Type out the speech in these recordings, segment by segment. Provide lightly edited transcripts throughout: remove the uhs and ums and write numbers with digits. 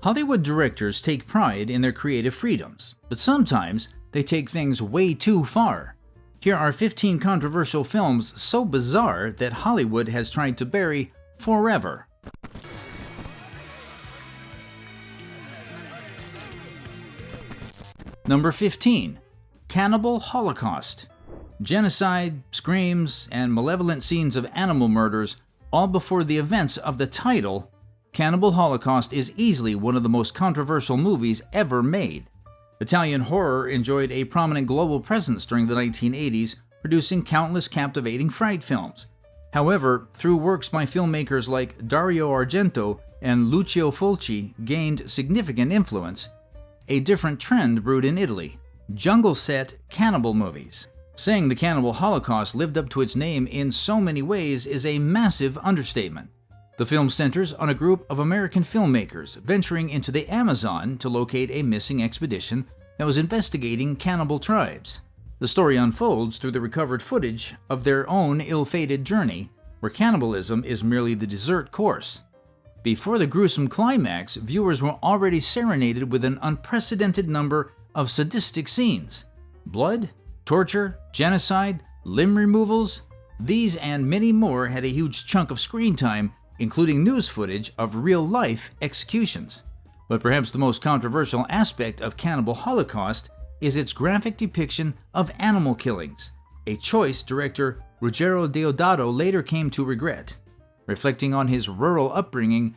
Hollywood directors take pride in their creative freedoms, but sometimes they take things way too far. Here are 15 controversial films so bizarre that Hollywood has tried to bury forever. Number 15. Cannibal Holocaust. Genocide, screams, and malevolent scenes of animal murders all before the events of the title. Cannibal Holocaust is easily one of the most controversial movies ever made. Italian horror enjoyed a prominent global presence during the 1980s, producing countless captivating fright films. However, through works by filmmakers like Dario Argento and Lucio Fulci gained significant influence, a different trend brewed in Italy: jungle-set cannibal movies. Saying the Cannibal Holocaust lived up to its name in so many ways is a massive understatement. The film centers on a group of American filmmakers venturing into the Amazon to locate a missing expedition that was investigating cannibal tribes. The story unfolds through the recovered footage of their own ill-fated journey, where cannibalism is merely the dessert course. Before the gruesome climax, viewers were already serenaded with an unprecedented number of sadistic scenes. Blood, torture, genocide, limb removals, these and many more had a huge chunk of screen time, including news footage of real-life executions. But perhaps the most controversial aspect of Cannibal Holocaust is its graphic depiction of animal killings, a choice director Ruggero Deodato later came to regret. Reflecting on his rural upbringing,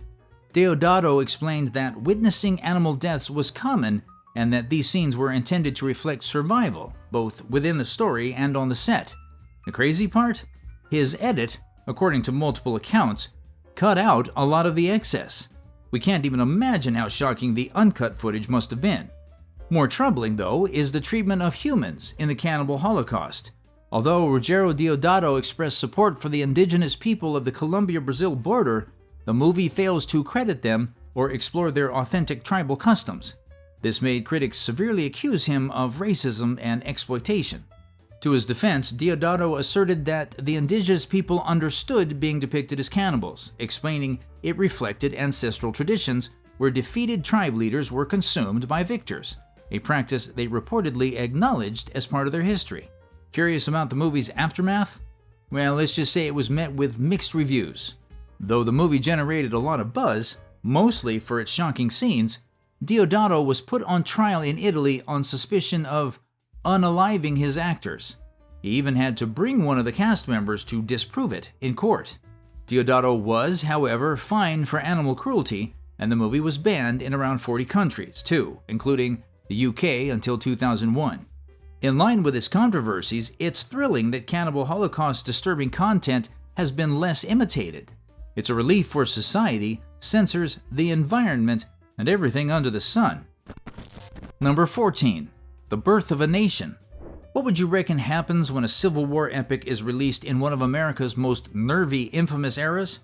Deodato explained that witnessing animal deaths was common and that these scenes were intended to reflect survival, both within the story and on the set. The crazy part? His edit, according to multiple accounts, cut out a lot of the excess. We can't even imagine how shocking the uncut footage must have been. More troubling, though, is the treatment of humans in the Cannibal Holocaust. Although Ruggero Deodato expressed support for the indigenous people of the Colombia-Brazil border, the movie fails to credit them or explore their authentic tribal customs. This made critics severely accuse him of racism and exploitation. To his defense, Deodato asserted that the indigenous people understood being depicted as cannibals, explaining it reflected ancestral traditions where defeated tribe leaders were consumed by victors, a practice they reportedly acknowledged as part of their history. Curious about the movie's aftermath? Well, let's just say it was met with mixed reviews. Though the movie generated a lot of buzz, mostly for its shocking scenes, Deodato was put on trial in Italy on suspicion of unaliving his actors. He even had to bring one of the cast members to disprove it in court. Deodato was, however, fined for animal cruelty, and the movie was banned in around 40 countries, too, including the UK until 2001. In line with its controversies, it's thrilling that Cannibal Holocaust's disturbing content has been less imitated. It's a relief for society, censors, the environment, and everything under the sun. Number 14. The Birth of a Nation. What would you reckon happens when a Civil War epic is released in one of America's most nervy, infamous eras?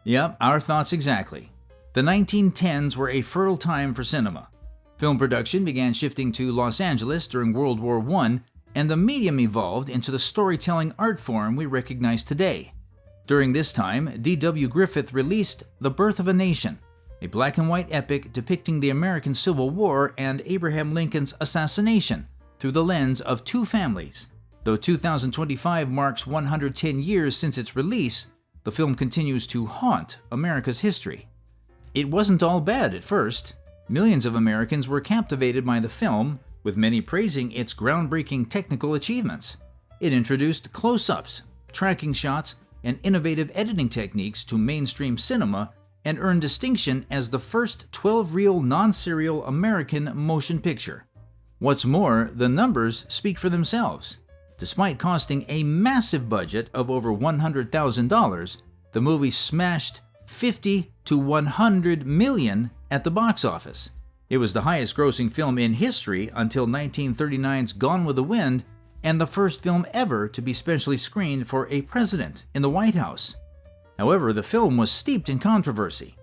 Yep, our thoughts exactly. The 1910s were a fertile time for cinema. Film production began shifting to Los Angeles during World War I, and the medium evolved into the storytelling art form we recognize today. During this time, D.W. Griffith released The Birth of a Nation, a black and white epic depicting the American Civil War and Abraham Lincoln's assassination through the lens of two families. Though 2025 marks 110 years since its release, the film continues to haunt America's history. It wasn't all bad at first. Millions of Americans were captivated by the film, with many praising its groundbreaking technical achievements. It introduced close-ups, tracking shots, and innovative editing techniques to mainstream cinema and earned distinction as the first 12-reel non-serial American motion picture. What's more, the numbers speak for themselves. Despite costing a massive budget of over $100,000, the movie smashed 50 to 100 million at the box office. It was the highest-grossing film in history until 1939's Gone with the Wind, and the first film ever to be specially screened for a president in the White House. However, the film was steeped in controversy.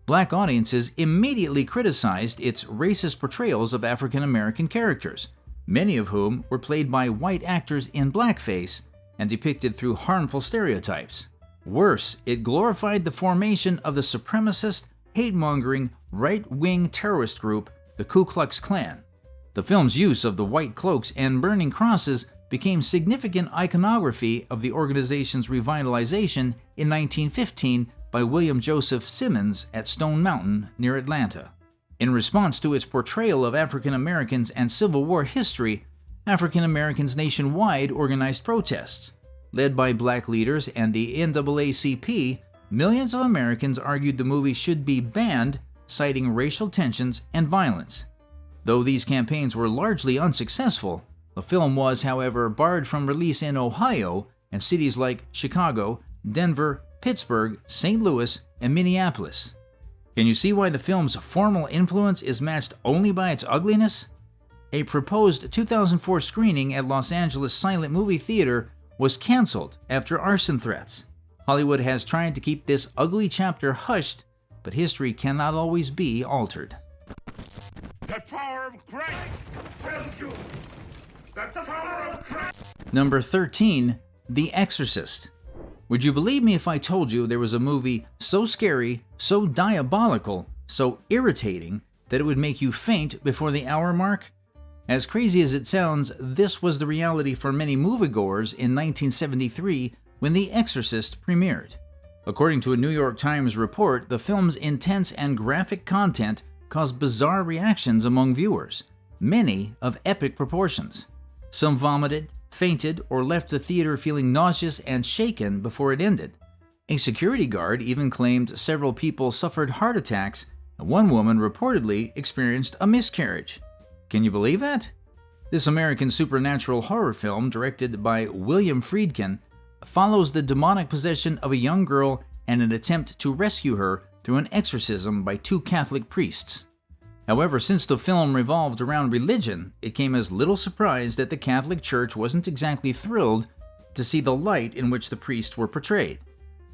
Black audiences immediately criticized its racist portrayals of African American characters, many of whom were played by white actors in blackface and depicted through harmful stereotypes. Worse, it glorified the formation of the supremacist hate-mongering, right-wing terrorist group, the Ku Klux Klan. The film's use of the white cloaks and burning crosses became significant iconography of the organization's revitalization in 1915 by William Joseph Simmons at Stone Mountain near Atlanta. In response to its portrayal of African Americans and Civil War history, African Americans nationwide organized protests. Led by black leaders and the NAACP, millions of Americans argued the movie should be banned, citing racial tensions and violence. Though these campaigns were largely unsuccessful, the film was, however, barred from release in Ohio and cities like Chicago, Denver, Pittsburgh, St. Louis, and Minneapolis. Can you see why the film's formal influence is matched only by its ugliness? A proposed 2004 screening at Los Angeles Silent Movie Theater was canceled after arson threats. Hollywood has tried to keep this ugly chapter hushed, but history cannot always be altered. The power of Christ tells you that the power of Christ. Number 13, The Exorcist. Would you believe me if I told you there was a movie so scary, so diabolical, so irritating that it would make you faint before the hour mark? As crazy as it sounds, this was the reality for many moviegoers in 1973 when The Exorcist premiered. According to a New York Times report, the film's intense and graphic content caused bizarre reactions among viewers, many of epic proportions. Some vomited, fainted, or left the theater feeling nauseous and shaken before it ended. A security guard even claimed several people suffered heart attacks, and one woman reportedly experienced a miscarriage. Can you believe that? This American supernatural horror film, directed by William Friedkin, follows the demonic possession of a young girl and an attempt to rescue her through an exorcism by two Catholic priests. However, since the film revolved around religion, it came as little surprise that the Catholic Church wasn't exactly thrilled to see the light in which the priests were portrayed.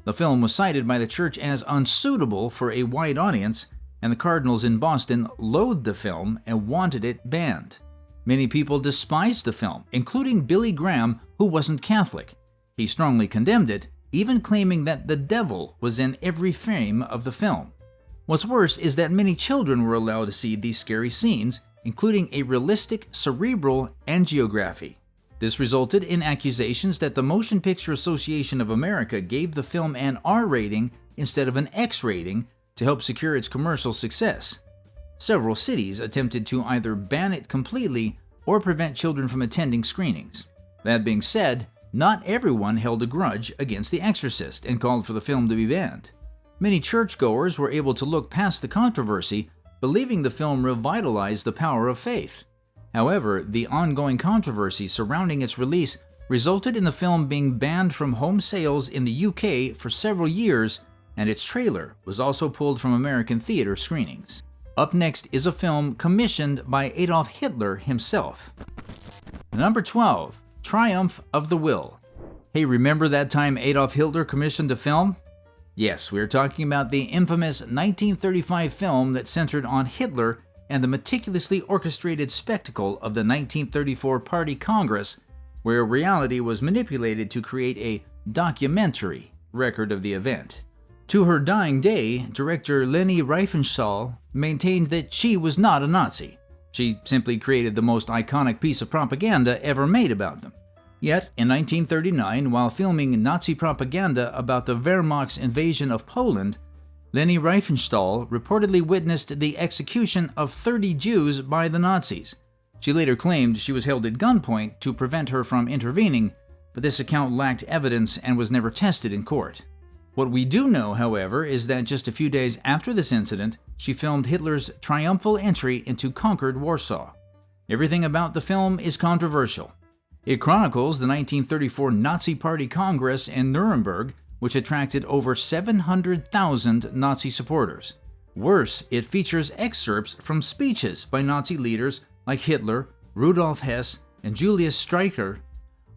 The film was cited by the church as unsuitable for a wide audience, and the cardinals in Boston loathed the film and wanted it banned. Many people despised the film, including Billy Graham, who wasn't Catholic. He strongly condemned it, even claiming that the devil was in every frame of the film. What's worse is that many children were allowed to see these scary scenes, including a realistic cerebral angiography. This resulted in accusations that the Motion Picture Association of America gave the film an R rating instead of an X rating to help secure its commercial success. Several cities attempted to either ban it completely or prevent children from attending screenings. That being said, not everyone held a grudge against The Exorcist and called for the film to be banned. Many churchgoers were able to look past the controversy, believing the film revitalized the power of faith. However, the ongoing controversy surrounding its release resulted in the film being banned from home sales in the UK for several years, and its trailer was also pulled from American theater screenings. Up next is a film commissioned by Adolf Hitler himself. Number 12, Triumph of the Will. Hey, remember that time Adolf Hitler commissioned a film? Yes, we're talking about the infamous 1935 film that centered on Hitler and the meticulously orchestrated spectacle of the 1934 Party Congress, where reality was manipulated to create a documentary record of the event. To her dying day, director Leni Riefenstahl maintained that she was not a Nazi. She simply created the most iconic piece of propaganda ever made about them. Yet, in 1939, while filming Nazi propaganda about the Wehrmacht's invasion of Poland, Leni Riefenstahl reportedly witnessed the execution of 30 Jews by the Nazis. She later claimed she was held at gunpoint to prevent her from intervening, but this account lacked evidence and was never tested in court. What we do know, however, is that just a few days after this incident, she filmed Hitler's triumphal entry into conquered Warsaw. Everything about the film is controversial. It chronicles the 1934 Nazi Party Congress in Nuremberg, which attracted over 700,000 Nazi supporters. Worse, it features excerpts from speeches by Nazi leaders like Hitler, Rudolf Hess, and Julius Streicher,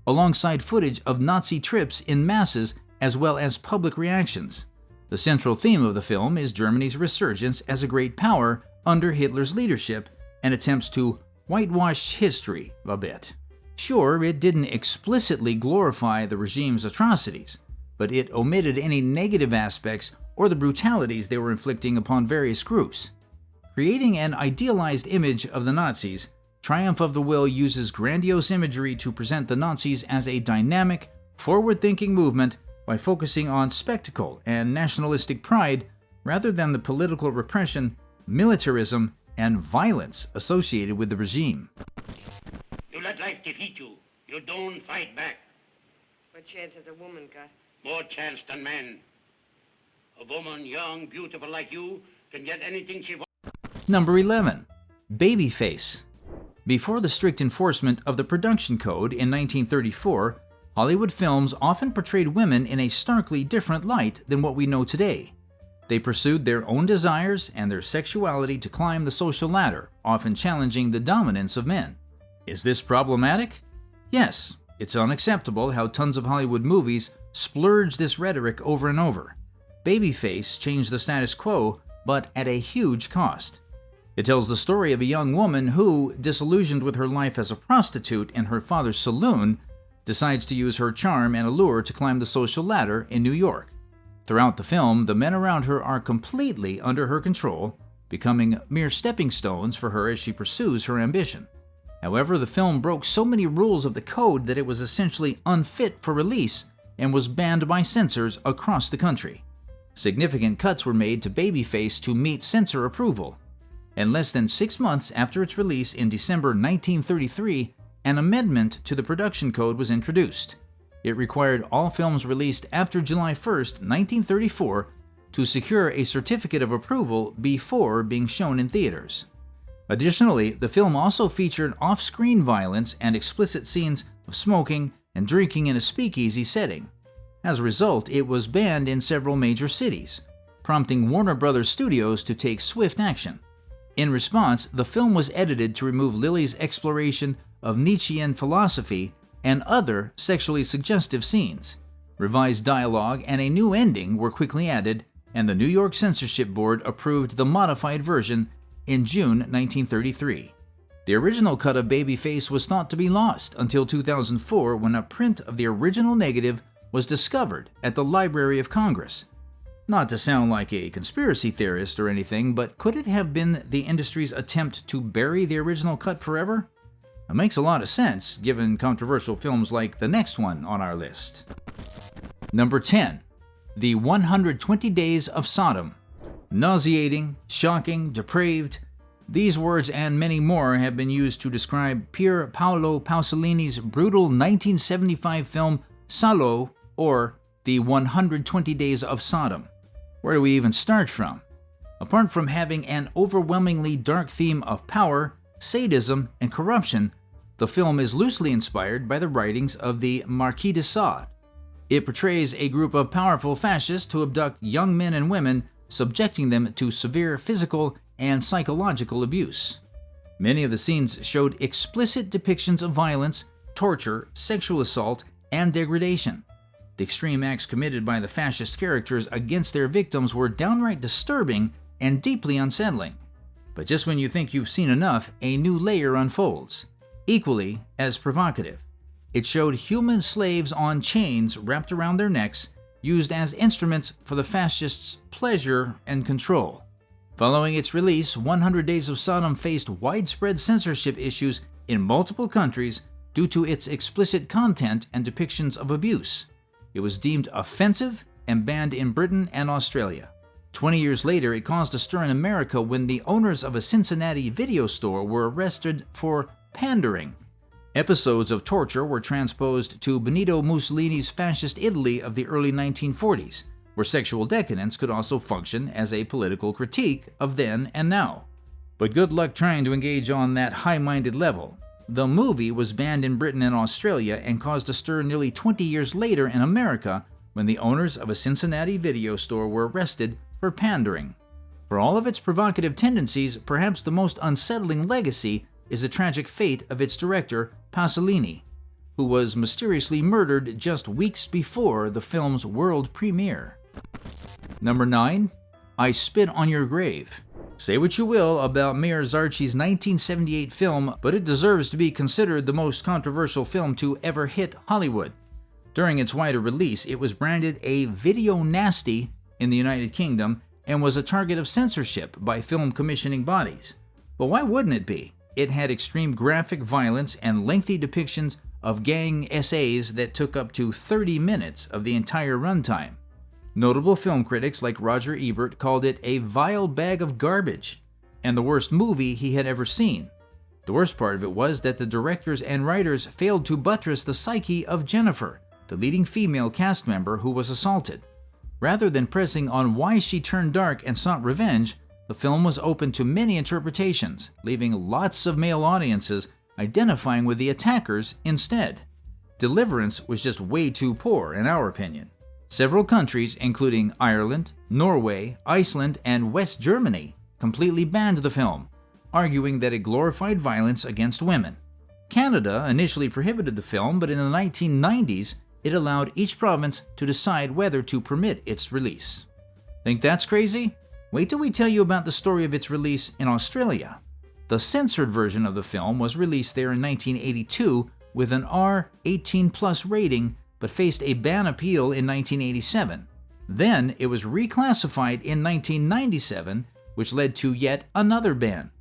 alongside footage of Nazi trips in masses as well as public reactions. The central theme of the film is Germany's resurgence as a great power under Hitler's leadership and attempts to whitewash history a bit. Sure, it didn't explicitly glorify the regime's atrocities, but but it omitted any negative aspects or the brutalities they were inflicting upon various groups. Creating an idealized image of the Nazis, Triumph of the Will uses grandiose imagery to present the Nazis as a dynamic, forward-thinking movement by focusing on spectacle and nationalistic pride rather than the political repression, militarism, and violence associated with the regime. You let life defeat you. You don't fight back. What chance has a woman got? More chance than men. A woman, young, beautiful like you, can get anything she wants. Number 11. Babyface. Before the strict enforcement of the production code in 1934, Hollywood films often portrayed women in a starkly different light than what we know today. They pursued their own desires and their sexuality to climb the social ladder, often challenging the dominance of men. Is this problematic? Yes, it's unacceptable how tons of Hollywood movies splurge this rhetoric over and over. Babyface changed the status quo, but at a huge cost. It tells the story of a young woman who, disillusioned with her life as a prostitute in her father's saloon, decides to use her charm and allure to climb the social ladder in New York. Throughout the film, the men around her are completely under her control, becoming mere stepping stones for her as she pursues her ambition. However, the film broke so many rules of the code that it was essentially unfit for release and was banned by censors across the country. Significant cuts were made to Babyface to meet censor approval. And less than 6 months after its release in December 1933, an amendment to the production code was introduced. It required all films released after July 1, 1934, to secure a certificate of approval before being shown in theaters. Additionally, the film also featured off-screen violence and explicit scenes of smoking and drinking in a speakeasy setting. As a result, it was banned in several major cities, prompting Warner Bros. Studios to take swift action. In response, the film was edited to remove Lily's exploration of Nietzschean philosophy and other sexually suggestive scenes. Revised dialogue and a new ending were quickly added, and the New York Censorship Board approved the modified version in June 1933. The original cut of Babyface was thought to be lost until 2004 when a print of the original negative was discovered at the Library of Congress. Not to sound like a conspiracy theorist or anything, but could it have been the industry's attempt to bury the original cut forever? It makes a lot of sense, given controversial films like the next one on our list. Number 10. The 120 Days of Sodom. Nauseating, shocking, depraved. These words and many more have been used to describe Pier Paolo Pasolini's brutal 1975 film Salo, or The 120 Days of Sodom. Where do we even start from? Apart from having an overwhelmingly dark theme of power, sadism, and corruption, the film is loosely inspired by the writings of the Marquis de Sade. It portrays a group of powerful fascists who abduct young men and women, subjecting them to severe physical and psychological abuse. Many of the scenes showed explicit depictions of violence, torture, sexual assault, and degradation. The extreme acts committed by the fascist characters against their victims were downright disturbing and deeply unsettling. But just when you think you've seen enough, a new layer unfolds, equally as provocative. It showed human slaves on chains wrapped around their necks, used as instruments for the fascists' pleasure and control. Following its release, 100 Days of Sodom faced widespread censorship issues in multiple countries due to its explicit content and depictions of abuse. It was deemed offensive and banned in Britain and Australia. 20 years later, it caused a stir in America when the owners of a Cincinnati video store were arrested for pandering. Episodes of torture were transposed to Benito Mussolini's fascist Italy of the early 1940s, where sexual decadence could also function as a political critique of then and now. But good luck trying to engage on that high-minded level. The movie was banned in Britain and Australia and caused a stir nearly 20 years later in America when the owners of a Cincinnati video store were arrested for pandering. For all of its provocative tendencies, perhaps the most unsettling legacy is the tragic fate of its director, Pasolini, who was mysteriously murdered just weeks before the film's world premiere. Number 9. I Spit on Your Grave. Say what you will about Mayor Zarchi's 1978 film, but it deserves to be considered the most controversial film to ever hit Hollywood. During its wider release, it was branded a video nasty in the United Kingdom and was a target of censorship by film commissioning bodies. But why wouldn't it be? It had extreme graphic violence and lengthy depictions of gang essays that took up to 30 minutes of the entire runtime. Notable film critics like Roger Ebert called it a vile bag of garbage and the worst movie he had ever seen. The worst part of it was that the directors and writers failed to buttress the psyche of Jennifer, the leading female cast member who was assaulted. Rather than pressing on why she turned dark and sought revenge, the film was open to many interpretations, leaving lots of male audiences identifying with the attackers instead. Deliverance was just way too poor, in our opinion. Several countries, including Ireland, Norway, Iceland, and West Germany, completely banned the film, arguing that it glorified violence against women. Canada initially prohibited the film, but in the 1990s, it allowed each province to decide whether to permit its release. Think that's crazy? Wait till we tell you about the story of its release in Australia. The censored version of the film was released there in 1982 with an R18+ rating, but faced a ban appeal in 1987. Then it was reclassified in 1997, which led to yet another ban.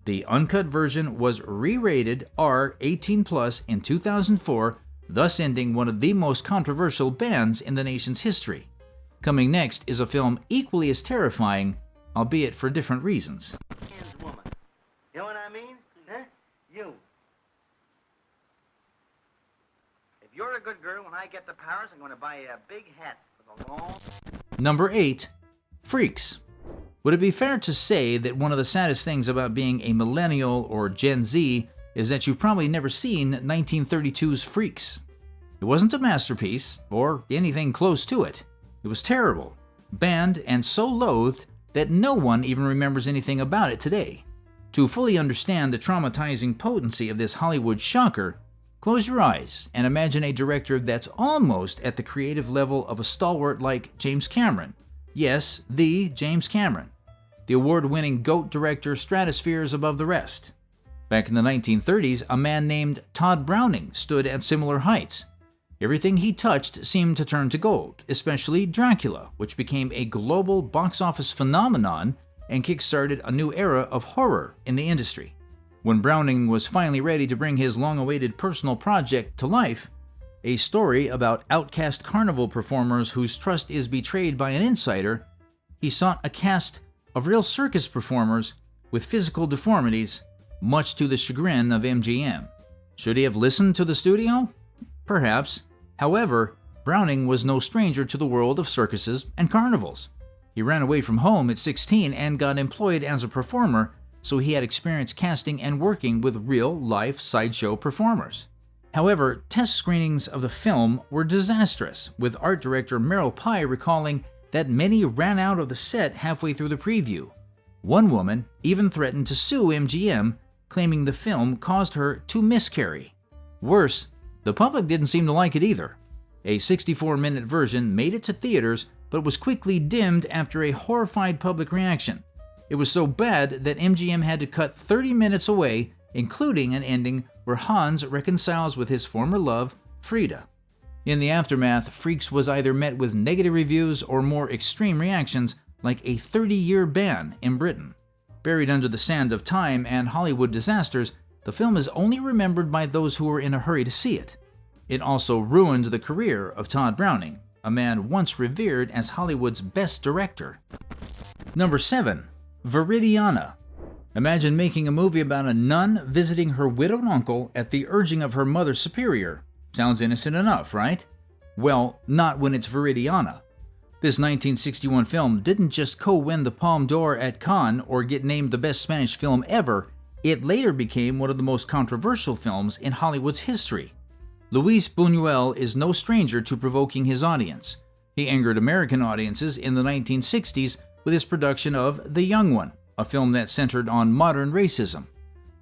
The uncut version was re-rated R18+ in 2004, thus ending one of the most controversial bans in the nation's history. Coming next is a film equally as terrifying, albeit for different reasons. Woman. You know what I mean? Huh? You. If you're a good girl, when I get to Paris, I'm going to buy you a big hat with a long... Number 8. Freaks. Would it be fair to say that one of the saddest things about being a millennial or Gen Z is that you've probably never seen 1932's Freaks? It wasn't a masterpiece, or anything close to it. It was terrible, banned, and so loathed that no one even remembers anything about it today. To fully understand the traumatizing potency of this Hollywood shocker, close your eyes and imagine a director that's almost at the creative level of a stalwart like James Cameron. Yes, the James Cameron. The award-winning GOAT director stratospheres above the rest. Back in the 1930s, a man named Todd Browning stood at similar heights. Everything he touched seemed to turn to gold, especially Dracula, which became a global box office phenomenon and kick-started a new era of horror in the industry. When Browning was finally ready to bring his long-awaited personal project to life, a story about outcast carnival performers whose trust is betrayed by an insider, he sought a cast of real circus performers with physical deformities, much to the chagrin of MGM. Should he have listened to the studio? Perhaps. However, Browning was no stranger to the world of circuses and carnivals. He ran away from home at 16 and got employed as a performer, so he had experience casting and working with real-life sideshow performers. However, test screenings of the film were disastrous, with art director Meryl Pye recalling that many ran out of the set halfway through the preview. One woman even threatened to sue MGM, claiming the film caused her to miscarry. Worse, the public didn't seem to like it either. A 64-minute version made it to theaters, but was quickly dimmed after a horrified public reaction. It was so bad that MGM had to cut 30 minutes away, including an ending where Hans reconciles with his former love, Frida. In the aftermath, Freaks was either met with negative reviews or more extreme reactions, like a 30-year ban in Britain. Buried under the sand of time and Hollywood disasters, the film is only remembered by those who were in a hurry to see it. It also ruined the career of Todd Browning, a man once revered as Hollywood's best director. Number 7. Veridiana. Imagine making a movie about a nun visiting her widowed uncle at the urging of her mother superior. Sounds innocent enough, right? Well, not when it's Veridiana. This 1961 film didn't just co-win the Palme d'Or at Cannes or get named the best Spanish film ever, it later became one of the most controversial films in Hollywood's history. Luis Buñuel is no stranger to provoking his audience. He angered American audiences in the 1960s with his production of The Young One, a film that centered on modern racism.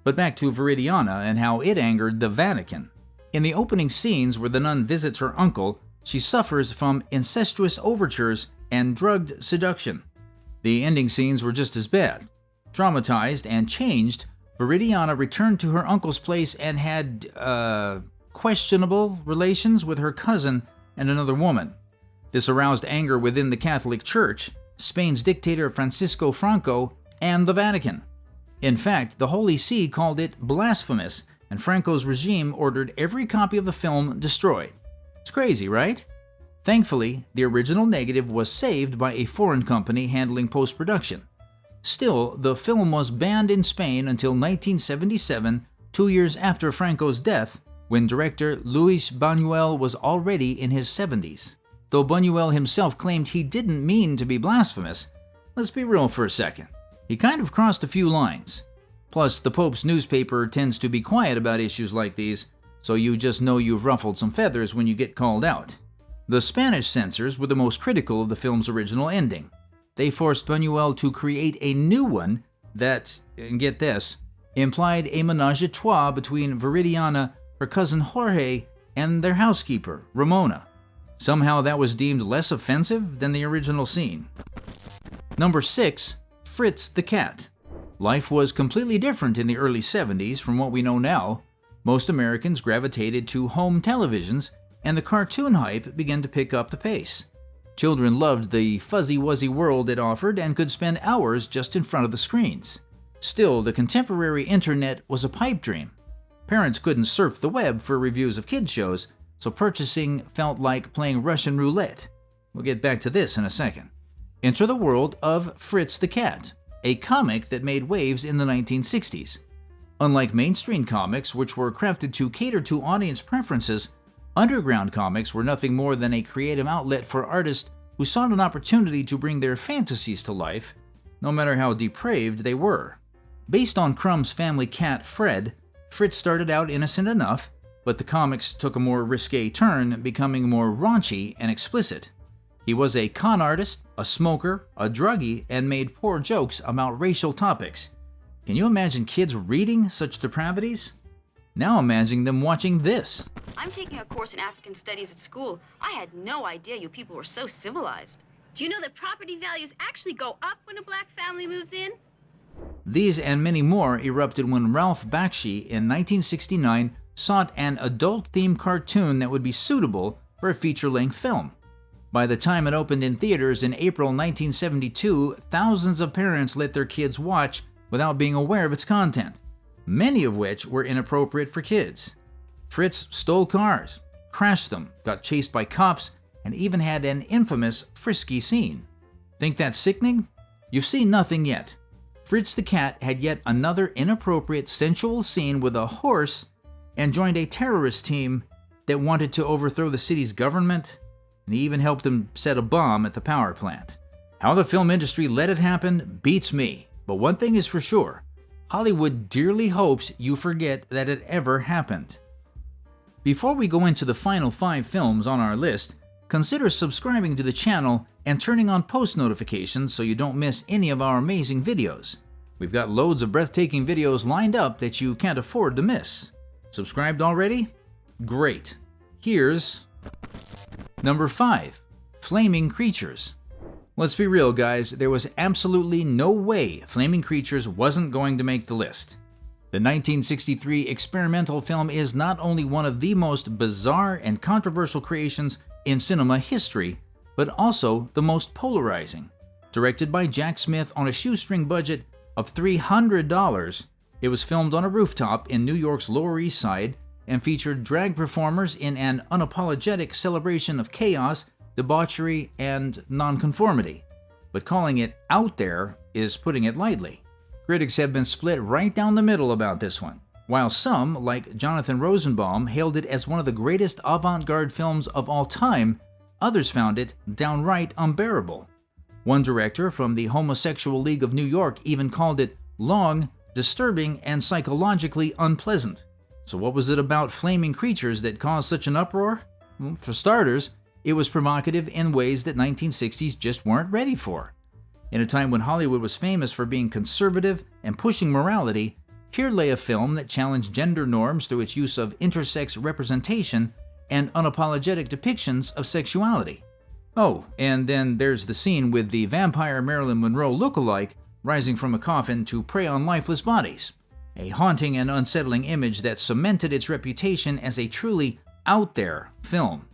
But back to Veridiana and how it angered the Vatican. In the opening scenes where the nun visits her uncle, she suffers from incestuous overtures and drugged seduction. The ending scenes were just as bad. Traumatized and changed, Veridiana returned to her uncle's place and had, questionable relations with her cousin and another woman. This aroused anger within the Catholic Church, Spain's dictator Francisco Franco, and the Vatican. In fact, the Holy See called it blasphemous, and Franco's regime ordered every copy of the film destroyed. It's crazy, right? Thankfully, the original negative was saved by a foreign company handling post-production. Still, the film was banned in Spain until 1977, 2 years after Franco's death, when director Luis Buñuel was already in his 70s. Though Buñuel himself claimed he didn't mean to be blasphemous, let's be real for a second. He kind of crossed a few lines. Plus, the Pope's newspaper tends to be quiet about issues like these, so you just know you've ruffled some feathers when you get called out. The Spanish censors were the most critical of the film's original ending. They forced Buñuel to create a new one that, and get this, implied a ménage à trois between Verdiana, her cousin Jorge, and their housekeeper, Ramona. Somehow that was deemed less offensive than the original scene. Number 6. Fritz the Cat. Life was completely different in the early 70s from what we know now. Most Americans gravitated to home televisions, and the cartoon hype began to pick up the pace. Children loved the fuzzy-wuzzy world it offered and could spend hours just in front of the screens. Still, the contemporary internet was a pipe dream. Parents couldn't surf the web for reviews of kids' shows, so purchasing felt like playing Russian roulette. We'll get back to this in a second. Enter the world of Fritz the Cat, a comic that made waves in the 1960s. Unlike mainstream comics, which were crafted to cater to audience preferences, underground comics were nothing more than a creative outlet for artists who sought an opportunity to bring their fantasies to life, no matter how depraved they were. Based on Crumb's family cat Fred, Fritz started out innocent enough, but the comics took a more risque turn, becoming more raunchy and explicit. He was a con artist, a smoker, a druggie, and made poor jokes about racial topics. Can you imagine kids reading such depravities? Now imagine them watching this. I'm taking a course in African studies at school. I had no idea you people were so civilized. Do you know that property values actually go up when a black family moves in? These and many more erupted when Ralph Bakshi in 1969 sought an adult-themed cartoon that would be suitable for a feature-length film. By the time it opened in theaters in April 1972, thousands of parents let their kids watch without being aware of its content, many of which were inappropriate for kids. Fritz stole cars, crashed them, got chased by cops, and even had an infamous frisky scene. Think that's sickening? You've seen nothing yet. Fritz the Cat had yet another inappropriate sensual scene with a horse and joined a terrorist team that wanted to overthrow the city's government, and he even helped him set a bomb at the power plant. How the film industry let it happen beats me, but one thing is for sure, Hollywood dearly hopes you forget that it ever happened. Before we go into the final 5 films on our list, consider subscribing to the channel and turning on post notifications so you don't miss any of our amazing videos. We've got loads of breathtaking videos lined up that you can't afford to miss. Subscribed already? Great. Here's number 5, Flaming Creatures. Let's be real, guys, there was absolutely no way Flaming Creatures wasn't going to make the list. The 1963 experimental film is not only one of the most bizarre and controversial creations in cinema history, but also the most polarizing. Directed by Jack Smith on a shoestring budget of $300, it was filmed on a rooftop in New York's Lower East Side and featured drag performers in an unapologetic celebration of chaos, debauchery, and nonconformity. But calling it out there is putting it lightly. Critics have been split right down the middle about this one. While some, like Jonathan Rosenbaum, hailed it as one of the greatest avant-garde films of all time, others found it downright unbearable. One director from the Homosexual League of New York even called it long, disturbing, and psychologically unpleasant. So what was it about Flaming Creatures that caused such an uproar? Well, for starters, it was provocative in ways that 1960s just weren't ready for. In a time when Hollywood was famous for being conservative and pushing morality, here lay a film that challenged gender norms through its use of intersex representation and unapologetic depictions of sexuality. Oh, and then there's the scene with the vampire Marilyn Monroe lookalike rising from a coffin to prey on lifeless bodies. A haunting and unsettling image that cemented its reputation as a truly out there film.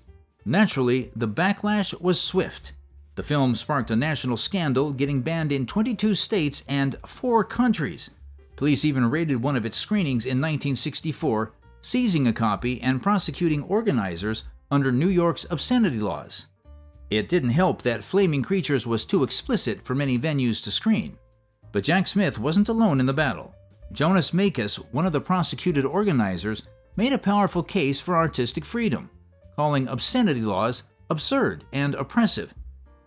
Naturally, the backlash was swift. The film sparked a national scandal, getting banned in 22 states and 4 countries. Police even raided one of its screenings in 1964, seizing a copy and prosecuting organizers under New York's obscenity laws. It didn't help that Flaming Creatures was too explicit for many venues to screen. But Jack Smith wasn't alone in the battle. Jonas Mekas, one of the prosecuted organizers, made a powerful case for artistic freedom, calling obscenity laws absurd and oppressive.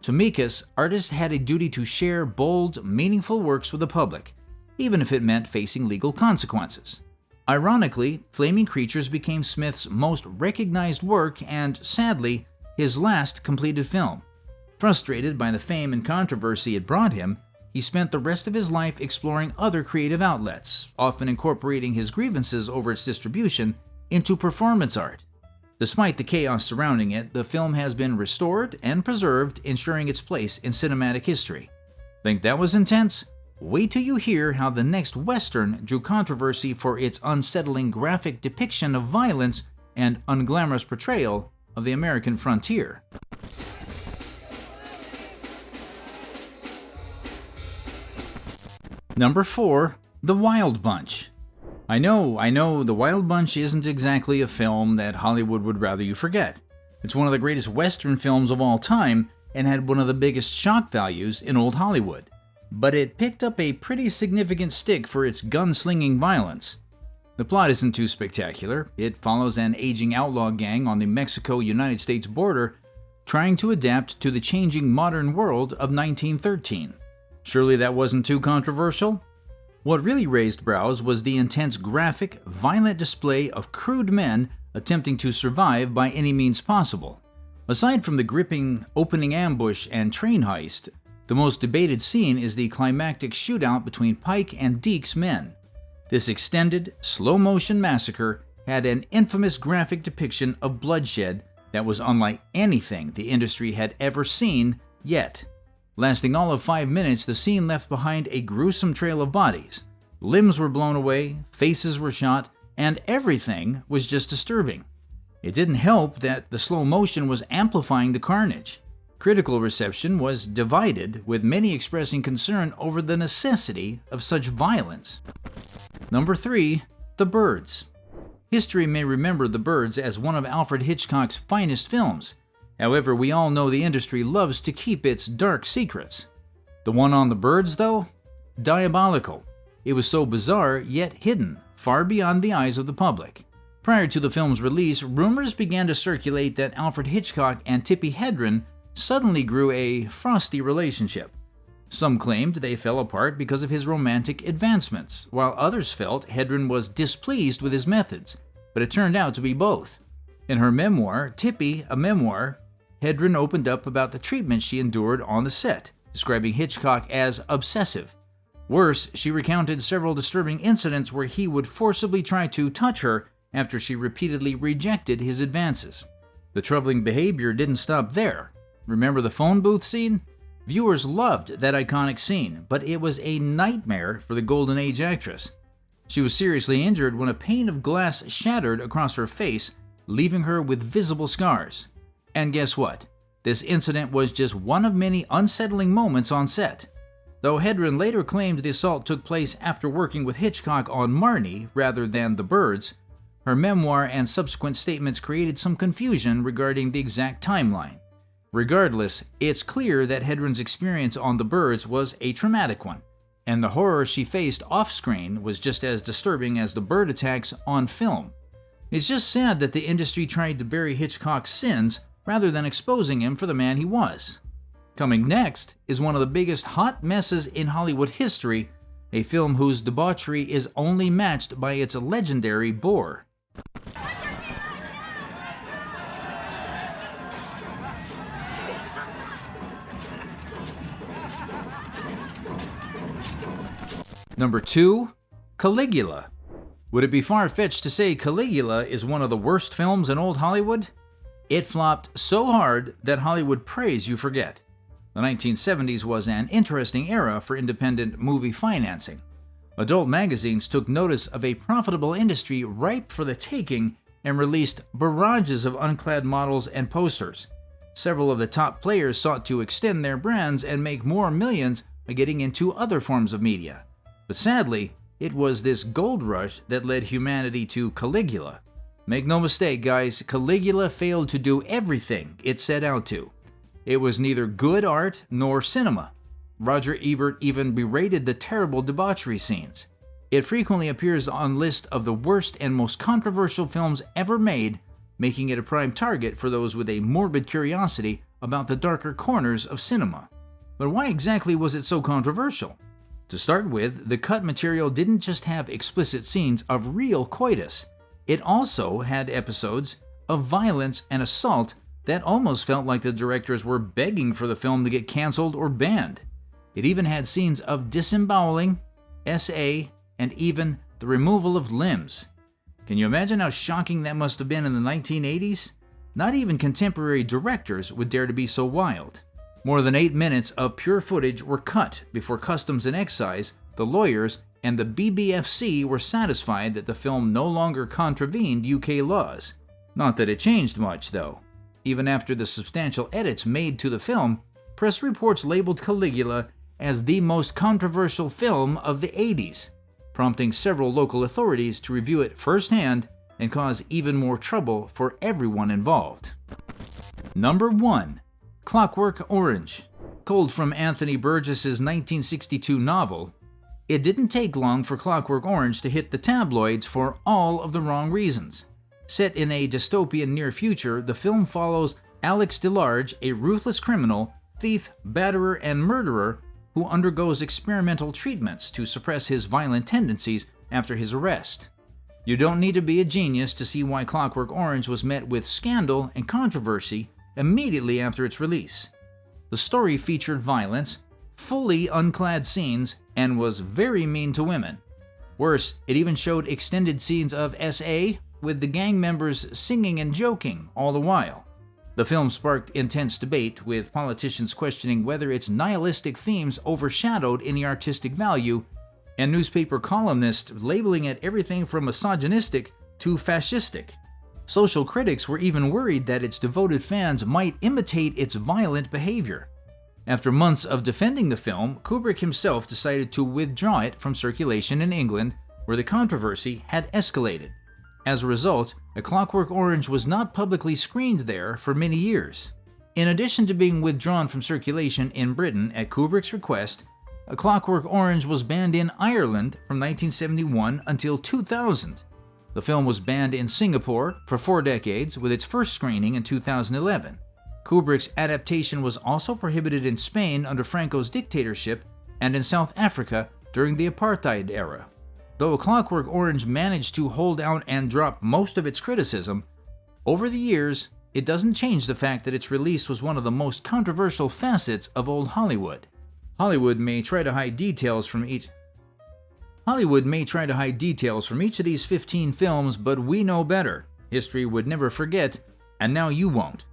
To Mekas, artists had a duty to share bold, meaningful works with the public, even if it meant facing legal consequences. Ironically, Flaming Creatures became Smith's most recognized work and, sadly, his last completed film. Frustrated by the fame and controversy it brought him, he spent the rest of his life exploring other creative outlets, often incorporating his grievances over its distribution into performance art. Despite the chaos surrounding it, the film has been restored and preserved, ensuring its place in cinematic history. Think that was intense? Wait till you hear how the next Western drew controversy for its unsettling graphic depiction of violence and unglamorous portrayal of the American frontier. Number 4. The Wild Bunch. I know, The Wild Bunch isn't exactly a film that Hollywood would rather you forget. It's one of the greatest Western films of all time and had one of the biggest shock values in old Hollywood. But it picked up a pretty significant stick for its gunslinging violence. The plot isn't too spectacular. It follows an aging outlaw gang on the Mexico-United States border trying to adapt to the changing modern world of 1913. Surely that wasn't too controversial? What really raised brows was the intense graphic, violent display of crude men attempting to survive by any means possible. Aside from the gripping opening ambush and train heist, the most debated scene is the climactic shootout between Pike and Deke's men. This extended, slow-motion massacre had an infamous graphic depiction of bloodshed that was unlike anything the industry had ever seen yet. Lasting all of 5 minutes, the scene left behind a gruesome trail of bodies. Limbs were blown away, faces were shot, and everything was just disturbing. It didn't help that the slow motion was amplifying the carnage. Critical reception was divided, with many expressing concern over the necessity of such violence. Number 3. The Birds. History may remember The Birds as one of Alfred Hitchcock's finest films. However, we all know the industry loves to keep its dark secrets. The one on the birds, though? Diabolical. It was so bizarre, yet hidden, far beyond the eyes of the public. Prior to the film's release, rumors began to circulate that Alfred Hitchcock and Tippi Hedren suddenly grew a frosty relationship. Some claimed they fell apart because of his romantic advancements, while others felt Hedren was displeased with his methods, but it turned out to be both. In her memoir, Tippi, a Memoir, Hedren opened up about the treatment she endured on the set, describing Hitchcock as obsessive. Worse, she recounted several disturbing incidents where he would forcibly try to touch her after she repeatedly rejected his advances. The troubling behavior didn't stop there. Remember the phone booth scene? Viewers loved that iconic scene, but it was a nightmare for the Golden Age actress. She was seriously injured when a pane of glass shattered across her face, leaving her with visible scars. And guess what? This incident was just one of many unsettling moments on set. Though Hedren later claimed the assault took place after working with Hitchcock on Marnie rather than The Birds, her memoir and subsequent statements created some confusion regarding the exact timeline. Regardless, it's clear that Hedren's experience on The Birds was a traumatic one, and the horror she faced off-screen was just as disturbing as the bird attacks on film. It's just sad that the industry tried to bury Hitchcock's sins rather than exposing him for the man he was. Coming next is one of the biggest hot messes in Hollywood history, a film whose debauchery is only matched by its legendary bore. Number 2. Caligula. Would it be far-fetched to say Caligula is one of the worst films in old Hollywood? It flopped so hard that Hollywood prays you forget. The 1970s was an interesting era for independent movie financing. Adult magazines took notice of a profitable industry ripe for the taking and released barrages of unclad models and posters. Several of the top players sought to extend their brands and make more millions by getting into other forms of media. But sadly, it was this gold rush that led humanity to Caligula. Make no mistake, guys, Caligula failed to do everything it set out to. It was neither good art nor cinema. Roger Ebert even berated the terrible debauchery scenes. It frequently appears on lists of the worst and most controversial films ever made, making it a prime target for those with a morbid curiosity about the darker corners of cinema. But why exactly was it so controversial? To start with, the cut material didn't just have explicit scenes of real coitus. It also had episodes of violence and assault that almost felt like the directors were begging for the film to get canceled or banned. It even had scenes of disemboweling, SA, and even the removal of limbs. Can you imagine how shocking that must have been in the 1980s? Not even contemporary directors would dare to be so wild. More than 8 minutes of pure footage were cut before Customs and Excise, the lawyers, and the BBFC were satisfied that the film no longer contravened UK laws. Not that it changed much, though. Even after the substantial edits made to the film, press reports labeled Caligula as the most controversial film of the 80s, prompting several local authorities to review it firsthand and cause even more trouble for everyone involved. Number 1. Clockwork Orange. Culled from Anthony Burgess's 1962 novel, it didn't take long for Clockwork Orange to hit the tabloids for all of the wrong reasons. Set in a dystopian near future, the film follows Alex DeLarge, a ruthless criminal, thief, batterer, and murderer who undergoes experimental treatments to suppress his violent tendencies after his arrest. You don't need to be a genius to see why Clockwork Orange was met with scandal and controversy immediately after its release. The story featured violence, fully unclad scenes, and was very mean to women. Worse, it even showed extended scenes of SA, with the gang members singing and joking all the while. The film sparked intense debate, with politicians questioning whether its nihilistic themes overshadowed any artistic value, and newspaper columnists labeling it everything from misogynistic to fascistic. Social critics were even worried that its devoted fans might imitate its violent behavior. After months of defending the film, Kubrick himself decided to withdraw it from circulation in England, where the controversy had escalated. As a result, A Clockwork Orange was not publicly screened there for many years. In addition to being withdrawn from circulation in Britain at Kubrick's request, A Clockwork Orange was banned in Ireland from 1971 until 2000. The film was banned in Singapore for 4 decades, with its first screening in 2011. Kubrick's adaptation was also prohibited in Spain under Franco's dictatorship and in South Africa during the apartheid era. Though A Clockwork Orange managed to hold out and drop most of its criticism, over the years, it doesn't change the fact that its release was one of the most controversial facets of old Hollywood. Hollywood may try to hide details from each of these 15 films, but we know better. History would never forget, and now you won't.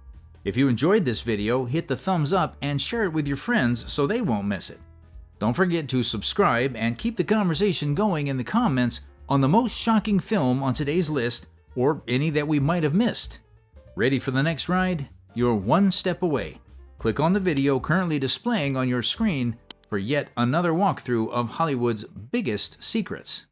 If you enjoyed this video, hit the thumbs up and share it with your friends so they won't miss it. Don't forget to subscribe and keep the conversation going in the comments on the most shocking film on today's list, or any that we might have missed. Ready for the next ride? You're one step away. Click on the video currently displaying on your screen for yet another walkthrough of Hollywood's biggest secrets.